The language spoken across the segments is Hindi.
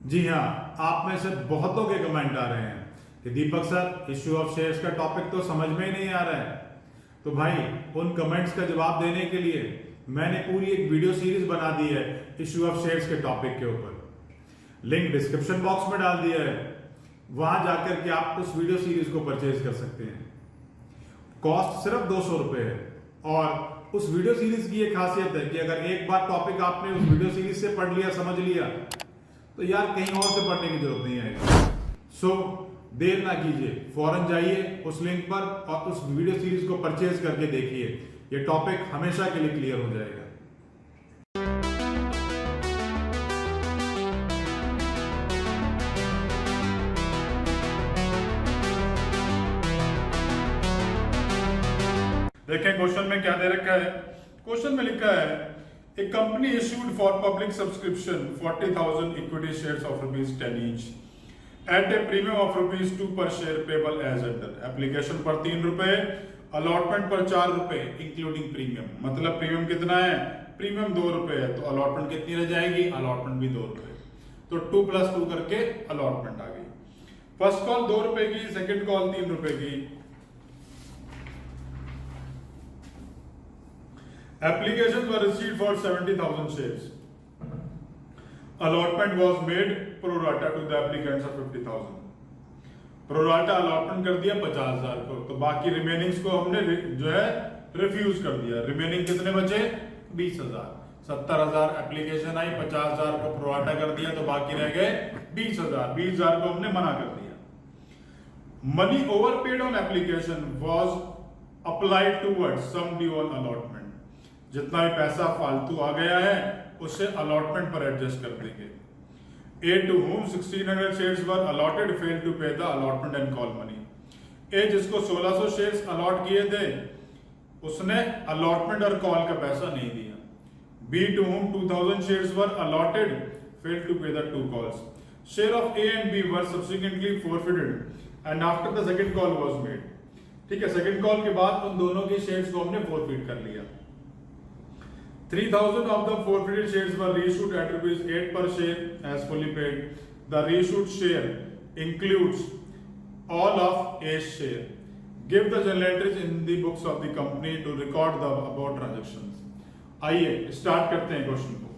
जी हाँ, आप में से बहुतों के कमेंट आ रहे हैं कि दीपक सर इश्यू ऑफ शेयर्स का टॉपिक तो समझ में ही नहीं आ रहा है। तो भाई उन कमेंट्स का जवाब देने के लिए मैंने पूरी एक वीडियो सीरीज बना दी है इश्यू ऑफ शेयर्स के टॉपिक के ऊपर। लिंक डिस्क्रिप्शन बॉक्स में डाल दिया है, वहां जाकर के आप उस वीडियो सीरीज को परचेज कर सकते हैं। कॉस्ट सिर्फ 200 रुपए है। और उस वीडियो सीरीज की एक खासियत है कि अगर एक बार टॉपिक आपने उस वीडियो सीरीज से पढ़ लिया, समझ लिया, तो यार कहीं और से पढ़ने की जरूरत नहीं आएगी। सो देर ना कीजिए, फौरन जाइए उस लिंक पर और उस वीडियो सीरीज को परचेज करके देखिए। ये टॉपिक हमेशा के लिए क्लियर हो जाएगा। देखें क्वेश्चन में क्या दे रखा है। क्वेश्चन में लिखा है a company issued for public subscription 40,000 equity shares of ₹10 each at a premium of ₹2 per share payable as under. Application पर ₹3, अलॉटमेंट पर ₹4 इंक्लूडिंग प्रीमियम। मतलब प्रीमियम कितना है? प्रीमियम ₹2 है, तो अलॉटमेंट कितनी रह जाएगी? अलॉटमेंट भी ₹2। तो 2 + 2 करके अलॉटमेंट आ गई। फर्स्ट कॉल ₹2 की, सेकंड कॉल ₹3 की। Applications were received for 70,000 shares. Allotment was made pro rata to the applicants of 50,000. Pro rata allotment कर दिया 50,000 को, तो बाकी रिमेनिंग्स को हमने जो है रिफ्यूज कर दिया। रिमेनिंग कितने बचे? 20,000। 70,000 एप्लीकेशन आई, 50,000 को प्रो राटा कर दिया, तो बाकी रह गए 20,000। 20,000 को हमने मना कर दिया। Money overpaid on application was applied towards some due on allotment. जितना भी पैसा फालतू आ गया है उससे अलॉटमेंट पर एडजस्ट कर देंगे। A to whom 1600 shares were allotted failed to pay the allotment and call money. A जिसको 1600 शेयर्स अलॉट किए थे उसने अलॉटमेंट और कॉल का पैसा नहीं दिया। B to whom 2000 shares were allotted failed to pay the 2 calls. Share of A and B were subsequently forfeited and after the second call was made. ठीक है, सेकंड कॉल के बाद उन दोनों के शेयर्स को हमने फोरफिट कर लिया। 3,000 of the forfeited shares were reissued at ₹8 per share as fully paid. The reissued share includes all of A's share. Give the journal entries in the books of the company to record the above transactions. आइए स्टार्ट करते हैं क्वेश्चन को।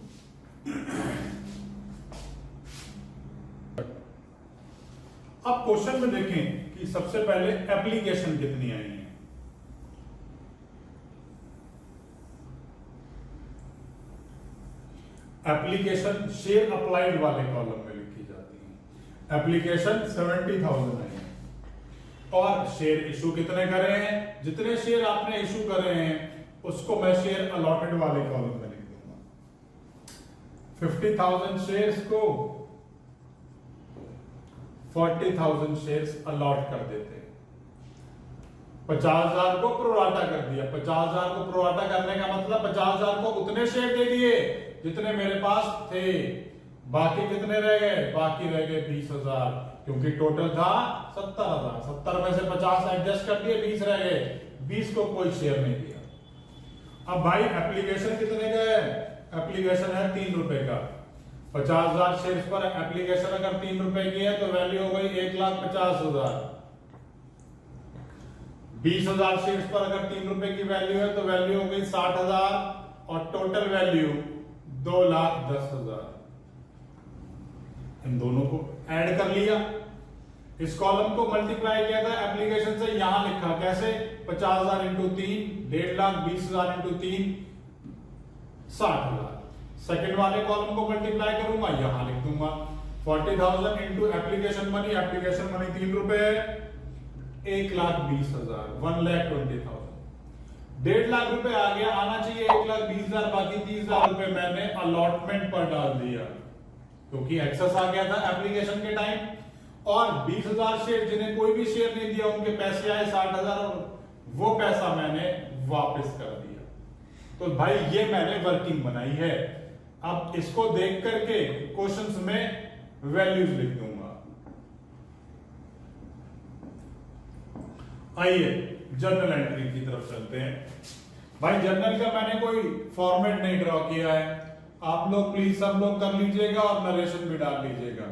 अब क्वेश्चन में देखें कि सबसे पहले एप्लीकेशन कितनी आई है। एप्लीकेशन शेयर अप्लाइड वाले कॉलम में लिखी जाती है। एप्लीकेशन 70,000 है और शेयर इशू कितने करे हैं? जितने शेयर आपने इशू करे हैं उसको मैं शेयर अलॉटेड वाले कॉलम में लिख दूंगा। 50,000 शेयर्स को 40,000 शेयर्स अलॉट कर देते हैं। 50,000 को प्रोराटा कर दिया। 50,000 को प्रोराटा करने का मतलब 50,000 को उतने शेयर दे दिए जितने मेरे पास थे। बाकी कितने रह गए? बाकी रह गए 20,000, क्योंकि टोटल था 70,000। 70 में से 50 एडजस्ट कर दिए, 20 रह गए। 20 को कोई शेयर नहीं दिया। अब भाई एप्लीकेशन कितने का है? एप्लीकेशन है ₹3 का। 50,000 शेयर्स पर एप्लीकेशन अगर ₹3 की है तो वैल्यू हो गई 1,50,000। 20,000 शेयर्स पर अगर ₹3 की वैल्यू है तो वैल्यू हो गई 60,000 और टोटल वैल्यू 2,10,000। इन दोनों को ऐड कर लिया, इस कॉलम को मल्टीप्लाई किया था एप्लीकेशन से। यहां लिखा कैसे? 50,000 इंटू 3, 1,50,000, 20,000 इंटू 3, 60,000। सेकेंड वाले कॉलम को मल्टीप्लाई करूंगा, यहां लिख दूंगा 40,000 into application money. Application money ₹3 है, 1,20,000, 1,20,000। 1.5 लाख रुपए आ गया, आना चाहिए 1,20,000। बाकी 30,000 रुपए मैंने अलॉटमेंट पर डाल दिया क्योंकि एक्सेस आ गया था एप्लीकेशन के टाइम। और 20,000 शेयर जिन्हें कोई भी शेयर नहीं दिया उनके पैसे आए 60,000 और वो पैसा मैंने वापस कर दिया। तो भाई ये मैंने वर्किंग बनाई है। अब इसको देख करके क्वेश्चंस में वैल्यूज लिख दूंगा। आइए जर्नल एंट्री की तरफ चलते हैं। भाई जर्नल का मैंने कोई फॉर्मेट नहीं ड्रॉ किया है। आप लोग प्लीज सब लोग कर लीजिएगा और नरेशन भी डाल लीजिएगा।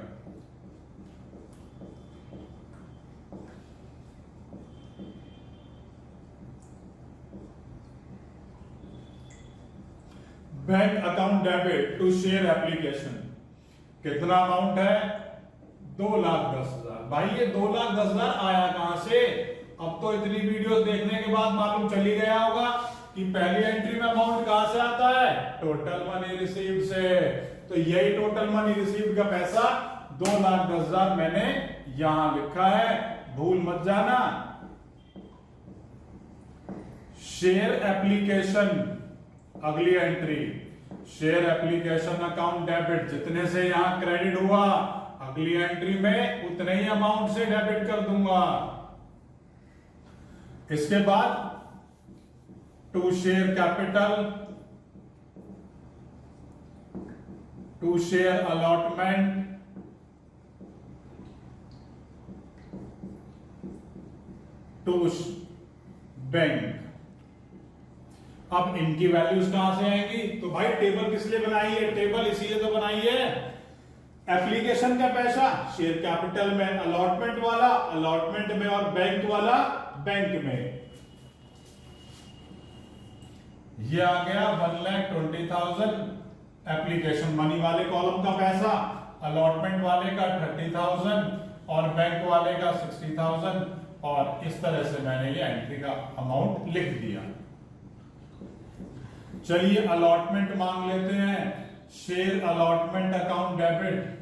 Bank account debit to share application, कितना अमाउंट है? 2,10,000। भाई ये 2,10,000 आया कहां से? अब तो इतनी वीडियो देखने के बाद मालूम चली गया होगा कि पहली एंट्री में अमाउंट कहां से आता है? टोटल मनी रिसीव्ड से। तो यही टोटल मनी रिसीव्ड का पैसा 2,10,000 मैंने यहां लिखा है, भूल मत जाना। शेयर एप्लीकेशन, अगली entry share application account debit, जितने से यहां क्रेडिट हुआ अगली एंट्री में उतने ही अमाउंट से डेबिट कर दूंगा। इसके बाद to share capital, to share allotment, to bank. अब इनकी वैल्यूज कहां से आएंगी? तो भाई टेबल किस लिए बनाई है? टेबल इसीलिए तो बनाई है, एप्लीकेशन का पैसा शेयर कैपिटल में, अलॉटमेंट वाला अलॉटमेंट में, और बैंक वाला बैंक में। ये आ गया 1,20,000 एप्लीकेशन मनी वाले कॉलम का पैसा, अलॉटमेंट वाले का 30,000 और बैंक वाले का 60,000, और इस तरह से मैंने ये एंट्री का अमाउंट लिख दिया। चलिए अलॉटमेंट मांग लेते हैं, share allotment account debit,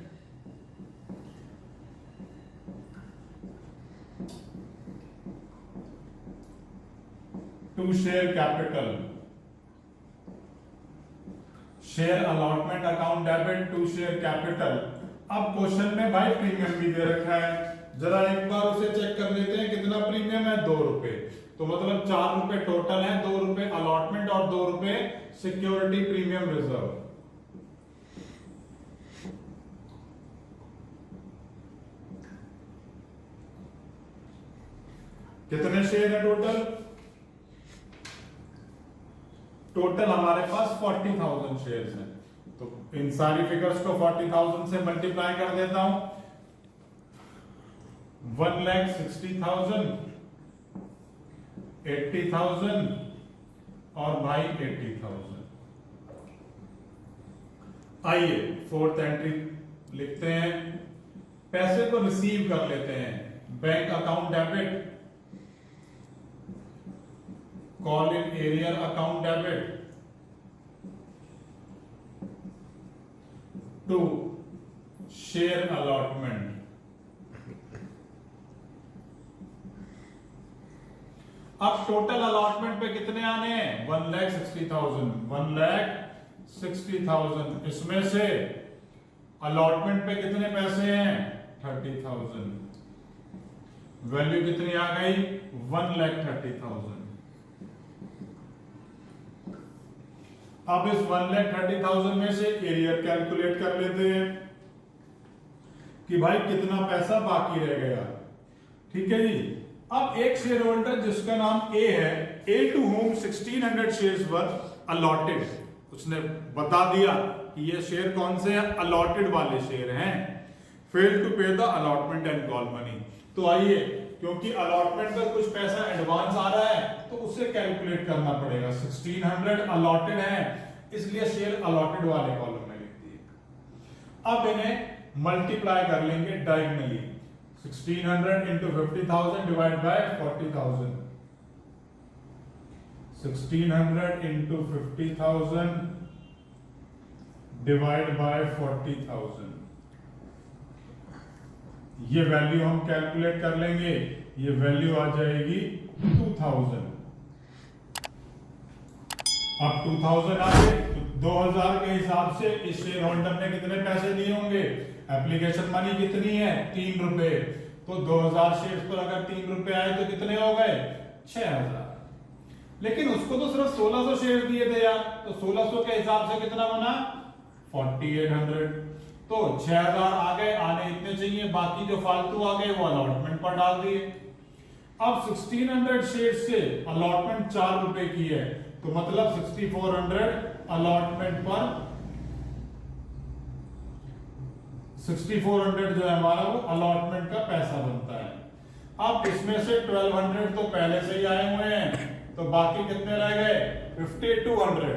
to share capital, share allotment account debit to share capital. अब क्वेश्चन में भाई प्रीमियम भी दे रखा है, जरा एक बार उसे चेक कर लेते हैं, कितना प्रीमियम है? 2 रुपए। तो मतलब 4 रुपए टोटल है, 2 रुपए अलॉटमेंट और 2 रुपए सिक्योरिटी प्रीमियम रिजर्व। कितने शेयर है टोटल? टोटल हमारे पास 40,000 शेयर्स हैं। तो इन सारी फिगर्स को 40,000 से मल्टीप्लाई कर देता हूं, 1,60,000, 80,000 और भाई 80,000। आइए फोर्थ एंट्री लिखते हैं, पैसे को रिसीव कर लेते हैं। Bank account debit, call in arrear account debit to share allotment. अब टोटल अलॉटमेंट पे कितने आने हैं? 1,60,000, 1,60,000। इसमें से अलॉटमेंट पे कितने पैसे हैं? 30,000। वैल्यू कितनी आ गई? 1,30,000। अब इस 1,30,000 में से एरियर कैलकुलेट कर लेते हैं कि भाई कितना पैसा बाकी रह गया। ठीक है जी। अब एक शेयर होल्डर जिसका नाम ए है, A to whom 1,600 shares were allotted, उसने बता दिया कि ये शेयर कौन से हैं? अलॉटेड वाले शेयर हैं। Fail to pay the allotment and call money. तो आइए, क्योंकि अलॉटमेंट का कुछ पैसा एडवांस आ रहा है तो उसे कैलकुलेट करना पड़ेगा। 1,600 अलॉटेड है, इसलिए शेयर अलॉटेड वाले कॉलम में लिख दिए। अब इन्हें मल्टीप्लाई कर लेंगे diagonally, 1,600 into 50,000 divide by 40,000, 1,600 into 50,000 divide by 40,000। ये वैल्यू हम कैलकुलेट कर लेंगे, ये वैल्यू आ जाएगी 2,000। अब 2,000 आ गए तो 2,000 के हिसाब से इस शेयर होल्डर ने कितने पैसे दिए होंगे? एप्लीकेशन मनी कितनी है? 3 रुपए। तो 2,000 शेयर्स पर अगर 3 रुपए आए तो कितने हो गए? 6,000। लेकिन उसको तो सिर्फ 1,600 शेयर दिए थे यार, तो 1,600 के हिसाब से कितना बना? 4,800। तो 6,000 आ गए, आने इतने चाहिए, बाकी जो फालतू आ गए वो अलॉटमेंट पर डाल दिए। अब 1,600 शेयर से अलॉटमेंट 4 रुपए की है, तो मतलब 6,400 अलॉटमेंट पर 6400 जो है हमारा वो अलॉटमेंट का पैसा बनता है। अब इसमें से 1200 तो पहले से ही आए हुए हैं, तो बाकी कितने रह गए 5200।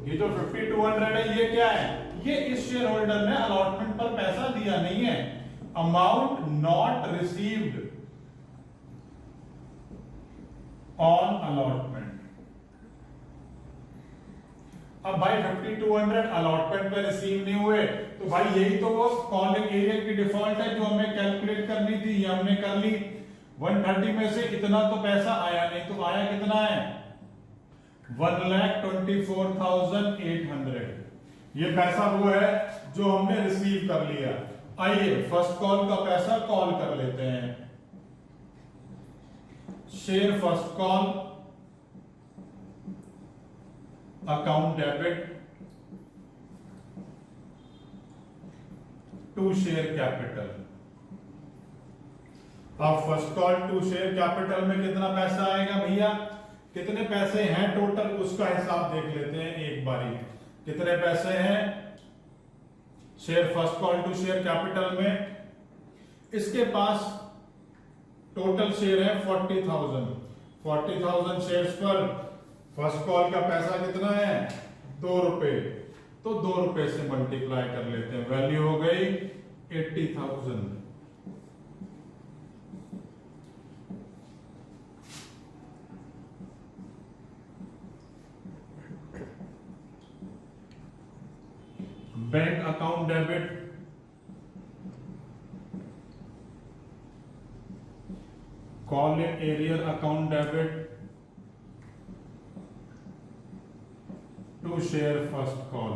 ये जो 5200 है ये क्या है, ये इस शेयर होल्डर ने अलॉटमेंट पर पैसा दिया नहीं है, amount not received on allotment. अब भाई 5200 अलॉटमेंट पे रिसीव नहीं हुए, तो भाई यही तो वो कॉलिंग एरिया की डिफॉल्ट है जो हमें कैलकुलेट करनी थी, ये हमने कर ली। 130 में से इतना तो पैसा आया नहीं, तो आया कितना है 1,24,800। ये पैसा वो है जो हमने रिसीव कर लिया। आइए फर्स्ट कॉल का पैसा कॉल कर लेते हैं। Share first call account debit to share capital. अब first call to share capital में कितना पैसा आएगा भैया, कितने पैसे हैं टोटल उसका हिसाब देख लेते हैं एक बारी। कितने पैसे हैं share first call to share capital में, इसके पास टोटल शेयर है 40,000 शेयर्स पर फर्स्ट कॉल का पैसा कितना है 2 रुपए, तो 2 रुपए से मल्टीप्लाई कर लेते हैं, वैल्यू हो गई 80,000। Bank account debit call in arrear account debit to share first call.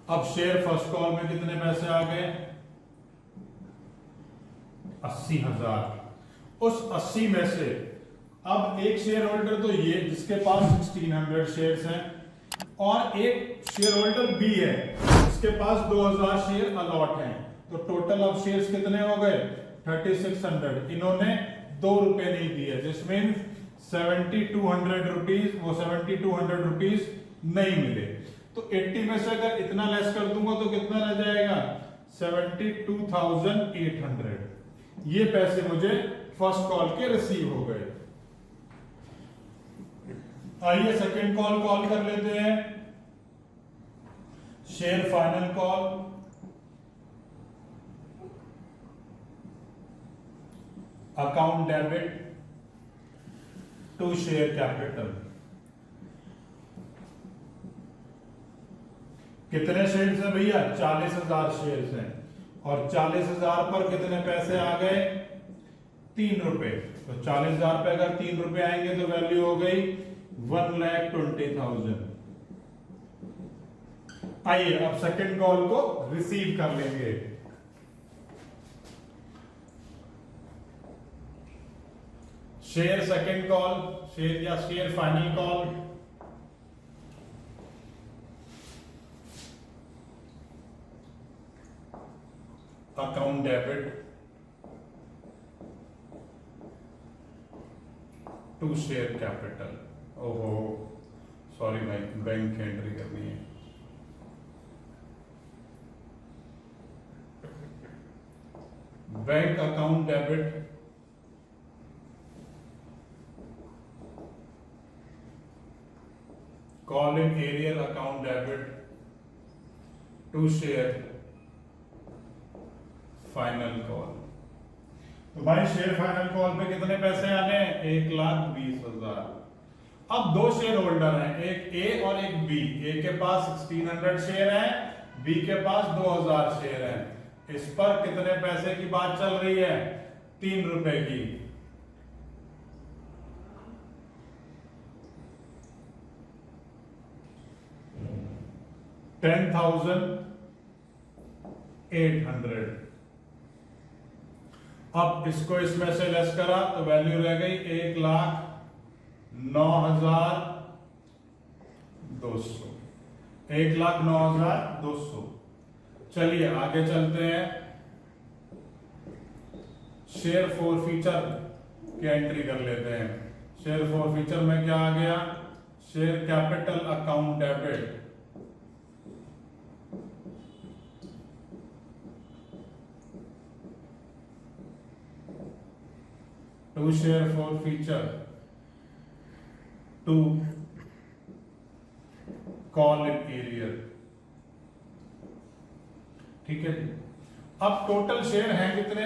अब शेयर फर्स्ट कॉल में कितने पैसे आ गए 80,000। उस 80 में से अब एक शेयर होल्डर तो ये जिसके पास 1600 शेयर्स हैं, और एक शेयर होल्डर बी है जिसके पास 2000 शेयर अलॉट हैं, तो टोटल अब शेयर्स कितने हो गए 3600। इन्होंने 2 रुपए नहीं दिए, जिस मीन 7200 रुपीज, वो 7200 रुपीज नहीं मिले। तो 80 में से अगर इतना लेस कर दूंगा तो कितना रह जाएगा 72,800। ये पैसे मुझे फर्स्ट कॉल के रिसीव हो गए। आइए सेकंड कॉल कर लेते हैं। Share final call account debit to share capital. कितने शेयर्स हैं भैया 40,000 शेयर्स हैं, और 40,000 पर कितने पैसे आ गए 3 रुपए। तो 40,000 पे अगर 3 रुपए आएंगे तो वैल्यू हो गई 1,20,000। आइए अब सेकंड कॉल को रिसीव कर लेंगे। शेयर सेकंड कॉल, शेयर या share final call account debit to share capital. ओहो सॉरी भाई, बैंक की एंट्री करनी है। Bank account debit call in arrear account debit to share final call. तो भाई शेयर फाइनल कॉल पे कितने पैसे आने 1,20,000। अब 2 शेयर होल्डर हैं, एक ए और एक बी। ए के पास 1600 शेयर हैं, बी के पास 2000 शेयर हैं। इस पर कितने पैसे की बात चल रही है 3 रुपए की। $10,800। अब इसको इसमें से लेस करा तो वैल्यू रह गई 1,09,200। 1,09,200। चलिए आगे चलते हैं। शेयर फॉरफीचर की एंट्री कर लेते हैं। शेयर फॉरफीचर में क्या आ गया share capital account debit to share forfeiture to call in arrear. ठीक है जी। अब टोटल शेयर हैं कितने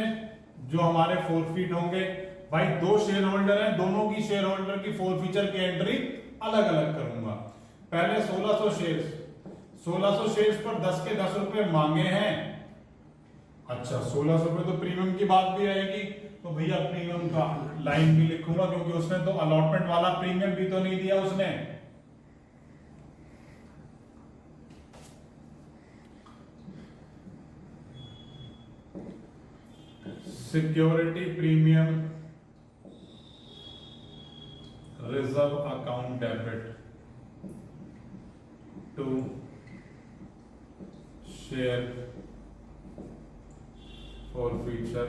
जो हमारे फोरफीट होंगे? भाई दो शेयर होल्डर हैं, दोनों की शेयर होल्डर की फोरफीचर की एंट्री अलग अलग करूंगा। पहले 1600 शेयर्स, 1600 शेयर्स पर 10 के 10 रुपए मांगे हैं। अच्छा 1600 रुपए तो प्रीमियम की बात भी आएगी, तो भैया प्रीमियम का लाइन भी लिखूंगा क्योंकि उसने तो अलॉटमेंट वाला प्रीमियम भी तो नहीं दिया उसने। Security premium reserve account debit to share forfeiture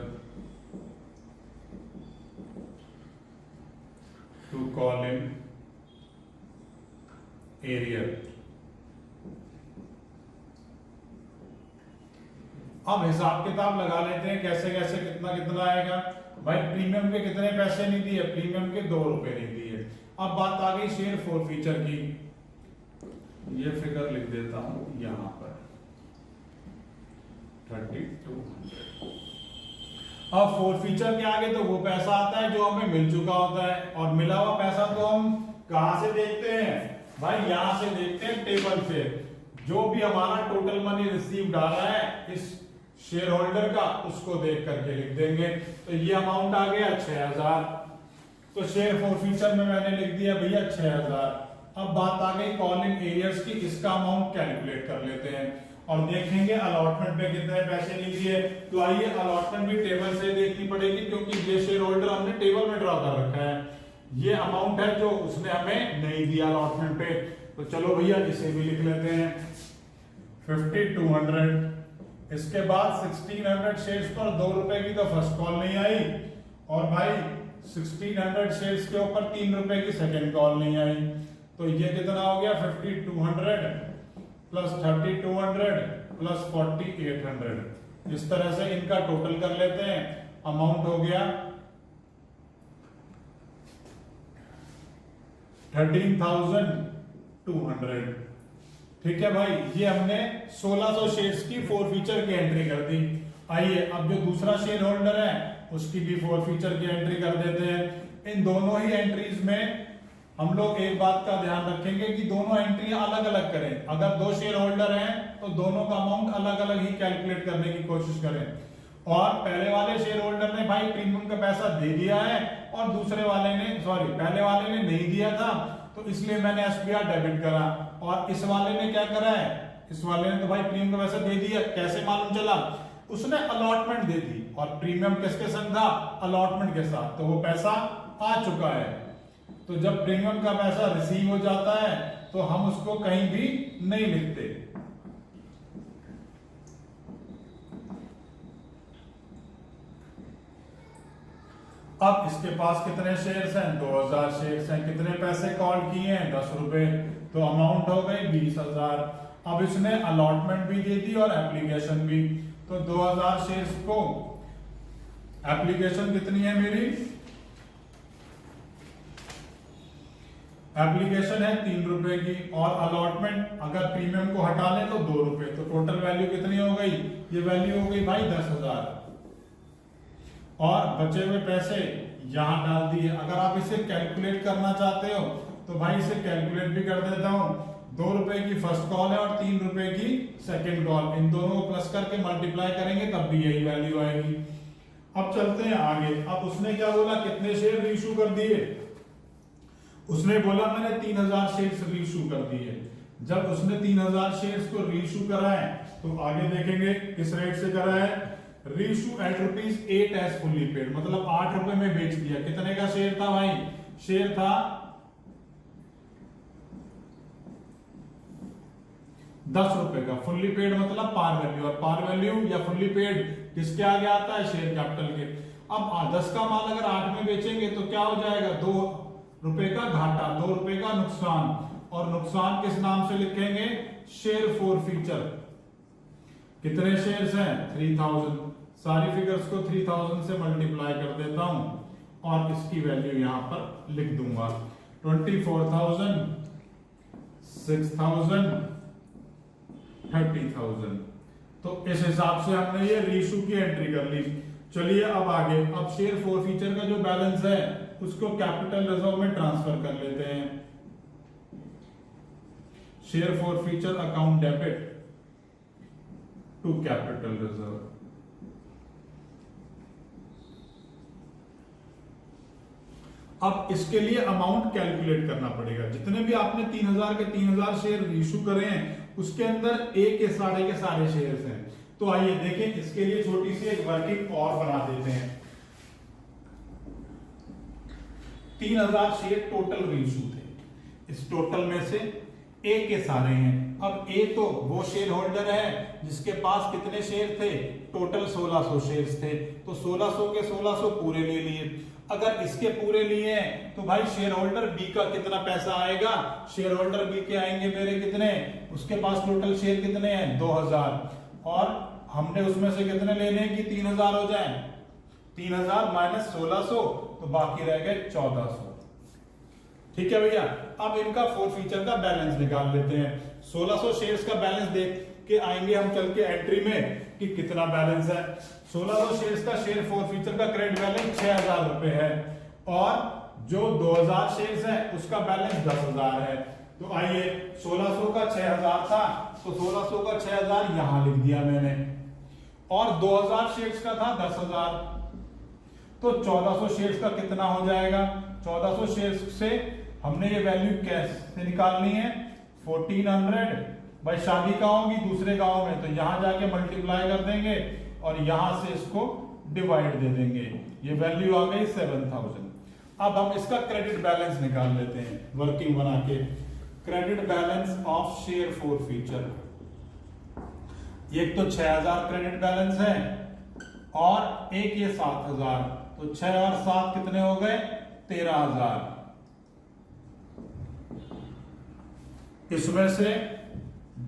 to call in arrear. अब हिसाब किताब लगा लेते हैं कैसे कैसे कितना कितना आएगा। भाई प्रीमियम के कितने पैसे नहीं दिए? प्रीमियम के 2 रुपए नहीं दिए। अब बात आ गई शेयर फॉर फीचर की, ये फिगर लिख देता हूं यहां पर 3200। अब फोर फीचर के आगे तो वो पैसा आता है जो हमें मिल चुका होता है, और मिला हुआ पैसा तो हम कहां से देखते हैं? भाई यहां से देखते हैं टेबल से। जो भी हमारा टोटल मनी रिसीव्ड आ रहा है इस शेयर होल्डर का, उसको देख करके लिख देंगे। तो ये अमाउंट आ गया 6000। तो शेयर फॉर फीचर में मैंने लिख दिया भैया 6000। अब बात आ गई कॉल इन एरियर्स की, इसका अमाउंट कैलकुलेट कर लेते हैं और देखेंगे अलॉटमेंट पे कितने पैसे नहीं दिए। तो आइए अलॉटमेंट भी टेबल से देखनी पड़ेगी क्योंकि ये शेयर होल्डर हमने टेबल में ड्रॉ कर रखा है। ये अमाउंट है जो उसने हमें नहीं दिया अलॉटमेंट पे। तो चलो भैया इसे भी लिख लेते हैं 5200। इसके बाद 1600 शेयर्स पर 2 रुपए की तो फर्स्ट कॉल नहीं आई, और भाई 1600 शेयर्स के ऊपर 3 रुपए की सेकंड कॉल नहीं आई। तो ये कितना हो गया 5200 प्लस 3200 प्लस 4800। इस तरह से इनका टोटल कर लेते हैं। अमाउंट हो गया 13,200। ठीक है भाई, ये हमने 1600 शेयर्स की फोर फीचर की एंट्री कर दी। आइए अब जो दूसरा शेयर होल्डर है उसकी भी फोर फीचर की एंट्री कर देते हैं। इन दोनों ही एंट्रीज में हम लोग एक बात का ध्यान रखेंगे कि दोनों एंट्री अलग अलग करें। अगर दो शेयर होल्डर हैं तो दोनों का अमाउंट अलग अलग ही कैलकुलेट करने की कोशिश करें। और पहले वाले शेयर होल्डर ने भाई प्रीमियम का पैसा दे दिया है और दूसरे वाले ने पहले वाले ने नहीं दिया था, तो इसलिए मैंने एसपीआर डेबिट करा। और इस वाले ने क्या करा है? इस वाले ने तो भाई प्रीमियम का पैसा दे दिया। कैसे मालूम चला? उसने अलॉटमेंट दे दी और प्रीमियम किसके संग था? अलॉटमेंट के साथ। तो वो पैसा आ चुका है। तो जब प्रीमियम का पैसा रिसीव हो जाता है तो हम उसको कहीं भी नहीं लिखते। अब इसके पास कितने शेयर्स हैं? 2000 शेयर्स हैं। कितने पैसे कॉल किए हैं? 10 रुपए। तो अमाउंट हो गई 20,000। अब इसने अलॉटमेंट भी दे दी और एप्लीकेशन भी। तो 2000 शेयर्स को एप्लीकेशन कितनी है मेरी? एप्लीकेशन है 3 रुपए की, और अलॉटमेंट अगर प्रीमियम को हटा लें तो 2 रुपए। तो टोटल वैल्यू कितनी हो गई? ये वैल्यू हो गई भाई 10,000। और बचे हुए पैसे यहां डाल दिए। अगर आप इसे कैलकुलेट करना चाहते हो तो भाई इसे कैलकुलेट भी कर देता हूं। 2 रुपए की फर्स्ट कॉल है और 3 रुपए की सेकंड कॉल। इन दोनों को प्लस करके मल्टीप्लाई करेंगे तब भी यही वैल्यू आएगी। अब चलते हैं आगे। अब उसने क्या बोला? कितने शेयर रीइश्यू कर दिए? उसने बोला मैंने 3000 शेयर्स रीइश्यू कर दिए। जब उसने 3000 शेयर्स को रीइश्यू करा है तो आगे देखेंगे किस रेट से करा है। Reissue at ₹8 as fully paid, मतलब 8 रुपए में बेच दिया। कितने का शेयर था भाई? शेयर था 10 रुपए का। फुल्ली पेड मतलब पार वैल्यू, और पार वैल्यू या फुल्ली पेड किसके आगे आता है? शेयर कैपिटल के। अब 10 का माल अगर 8 में बेचेंगे तो क्या हो जाएगा? 2 रुपए का घाटा, 2 रुपए का नुकसान। और नुकसान किस नाम से लिखेंगे? Share for feature. कितने शेयर्स हैं? 3000। सारी फिगर्स को 3000 से मल्टीप्लाई कर देता हूं और इसकी वैल्यू यहां पर लिख दूंगा 24,000, 6,000, 30,000। तो इस हिसाब से हमने ये रीइश्यू की एंट्री कर ली। चलिए अब आगे, अब शेयर फोरफीचर का जो बैलेंस है उसको कैपिटल रिजर्व में ट्रांसफर कर लेते हैं। Share forfeiture account debit to capital reserve. अब इसके लिए अमाउंट कैलकुलेट करना पड़ेगा। जितने भी आपने 3,000 के 3,000 शेयर इशू करे हैं उसके अंदर ए के सारे शेयर्स हैं। तो आइए देखें, इसके लिए छोटी सी एक वर्किंग और बना देते हैं। 3,000 शेयर टोटल रीइशू थे। इस टोटल में से ए के सारे हैं। अब ए तो वो शेयर होल्डर है जिसके पास कितने शेयर थे, टोटल 1600 शेयर्स थे। तो 1600 के 1600 पूरे ले लिए। अगर इसके पूरे लिए हैं तो भाई शेयर होल्डर बी का कितना पैसा आएगा, शेयर होल्डर बी के आएंगे मेरे कितने, उसके पास टोटल शेयर कितने हैं 2000, और हमने उसमें से कितने लेने हैं कि 3000 हो जाए, 3000 माइनस 1600 तो बाकी रह गए 1400। ठीक है भैया, अब इनका फोरफीचर का बैलेंस निकाल लेते हैं। 1600 शेयर्स का बैलेंस देख के आएंगे हम चल के एंट्री में कि कितना बैलेंस है। 1600 शेयर्स का शेयर फोरफीचर का क्रेडिट बैलेंस 6000 रुपए है, और जो 2000 शेयर्स है उसका बैलेंस 10,000 है। तो आइए, 1600 का 6000 था तो 1600 का 6000 यहां लिख दिया मैंने, और 2000 शेयर्स का था 10,000, तो 1400 शेयर्स का कितना हो जाएगा। 1400 शेयर्स से हमने ये वैल्यू कैसे निकालनी है, 1400 भाई शादी का होगी दूसरे गांव में, तो यहां जाके मल्टीप्लाई कर देंगे और यहां से इसको डिवाइड दे देंगे। ये वैल्यू आ गई 7000। अब हम इसका क्रेडिट बैलेंस निकाल लेते हैं वर्किंग बना के। Credit balance of share forfeiture, एक तो 6000 क्रेडिट बैलेंस है और एक ये 7000, तो 6 और 7 कितने हो गए 13,000। इसमें से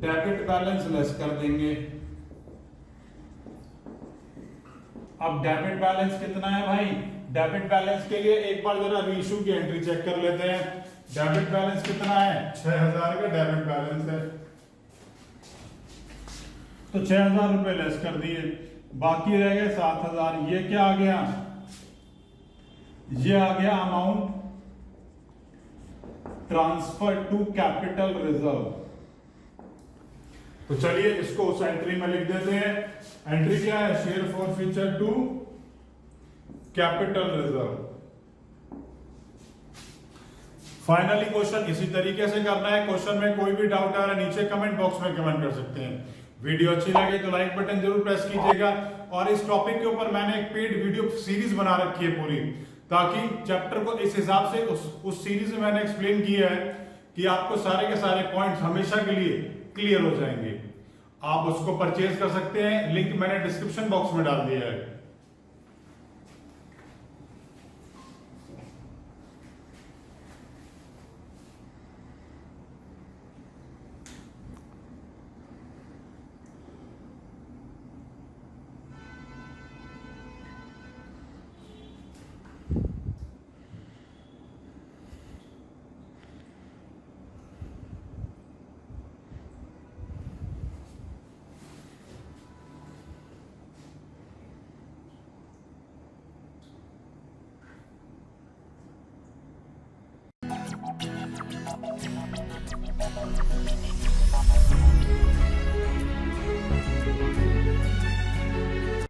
डेबिट बैलेंस लेस कर देंगे। अब डेबिट बैलेंस कितना है भाई, डेबिट बैलेंस के लिए एक बार जरा रीइश्यू की एंट्री चेक कर लेते हैं। डेबिट बैलेंस कितना है, 6000 का डेबिट बैलेंस है, तो 6000 रुपए लेस कर दिए, बाकी रह गए 7000। ये क्या आ गया, ये आ गया amount transfer to capital reserve. तो चलिए इसको उस एंट्री में लिख देते हैं। एंट्री क्या है, share forfeiture to capital reserve. Finally question इसी तरीके से करना है। क्वेश्चन में कोई भी डाउट आ रहा है नीचे कमेंट बॉक्स में कमेंट कर सकते हैं। वीडियो अच्छी लगे तो लाइक बटन जरूर प्रेस कीजिएगा, और इस टॉपिक के ऊपर मैंने एक पेड वीडियो सीरीज बना रखी है पूरी, ताकि चैप्टर को इस हिसाब से उस सीरीज में मैंने एक्सप्लेन किया है कि आपको सारे के सारे पॉइंट्स हमेशा के लिए क्लियर हो जाएंगे। आप उसको परचेज कर सकते हैं, लिंक मैंने डिस्क्रिप्शन बॉक्स में डाल दिया है।